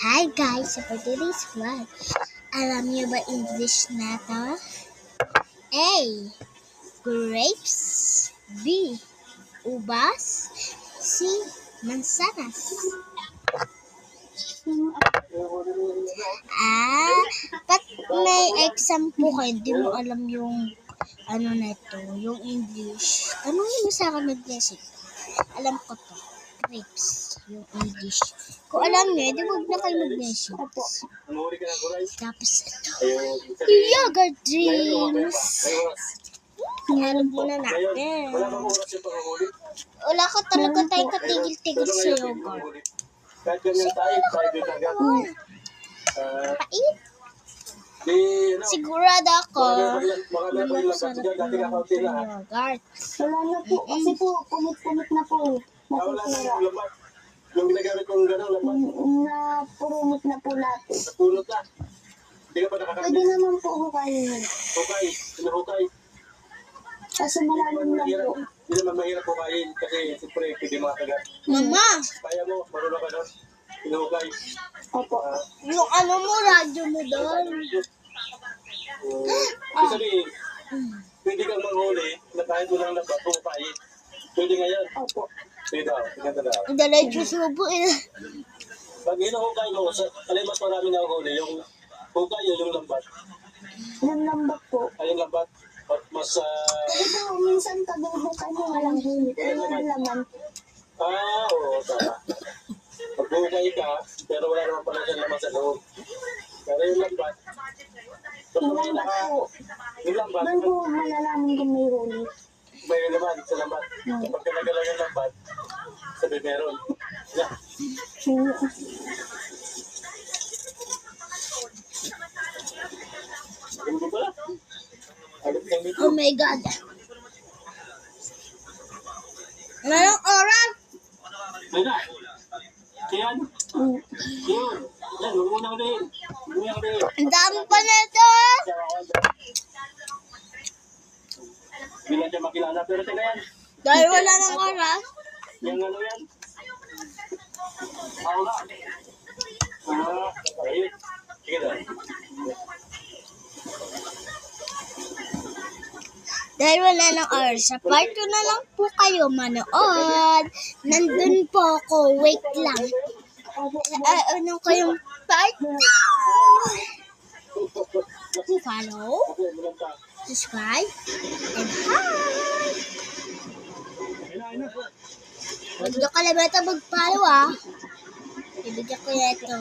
Hi guys! So for today's vlog, alam niyo ba English na to? A. Grapes. B. Ubas. C. Mansanas. Ba't may exam po kayo? Hindi mo alam yung ano na ito, yung English. Tanungin mo sa akin mag-message. Alam ko to. Grapes, yung English. Kung alam niyo, di wag na kayo mag-message. Tapos ito, yogurt drinks. Alam muna natin. Wala ka talaga tayong katigil-tigil sa yogurt. Kasi wala ka naman. Pait. Sigurado ako na masarap yung yogurt. Wala na po, kasi po, kumit-kumit na po eh. Nasisira. Yung ginagamit kong gano'n, laman. Napurumot na po lahat eh. Napulot na. Hindi ka pa nakakabit. Pwede naman po hukayin yun. Hukay, sinahukay. Kasi malalim lang po. Hindi naman mahirap hukayin kasi siyempre pwede makagat. Mama, Kaya mo, marunong ka doon. Sinahukay. Opo. yung ano mo, radyo mo doon. Ibig sabihin, pwede kang manghuli na kahit walang labat, hukayin. Pwede ngayon. Opo. Pwede daw, ganda daw. Diretso subo eh. Pag hinuhukay mo, alay mas marami na huli, yung hukay o yung lambat. Yung lambat po. Ay, yung lambat, mas, Ito, minsan pag-hukay mo walang huli. Pero walang laman. oo, tama. Maghukay ka, pero wala naman pala dyan naman sa loob. Pero yung lambat, pag Yung may lambat naka, po. yung lambat, Doon po malalaman kung may huli. may naman sa lambat. Kapag tinagalan yung lambat, sabi meron. Yeah. Ano ba pala? Alit kang dito. Oh my God. Anong oras? Wala. Yan. Yan. Yan, huwag mo na ulihin. Huwag mo na ulihin. Ang dami pa nito. Bilang siya makilala, pero teka yan. Dahil wala ng oras. Yung ano yan? Ako na. Ayun. Sige na. Dahil wala ng oras. Sa part 2 na lang po kayo manood. Nandun po ako. Wait lang. Ano ko yung part 2? Follow, subscribe, and hi! Huwag niyo kalimutan mag-follow ah. Ibigyan ko na ito.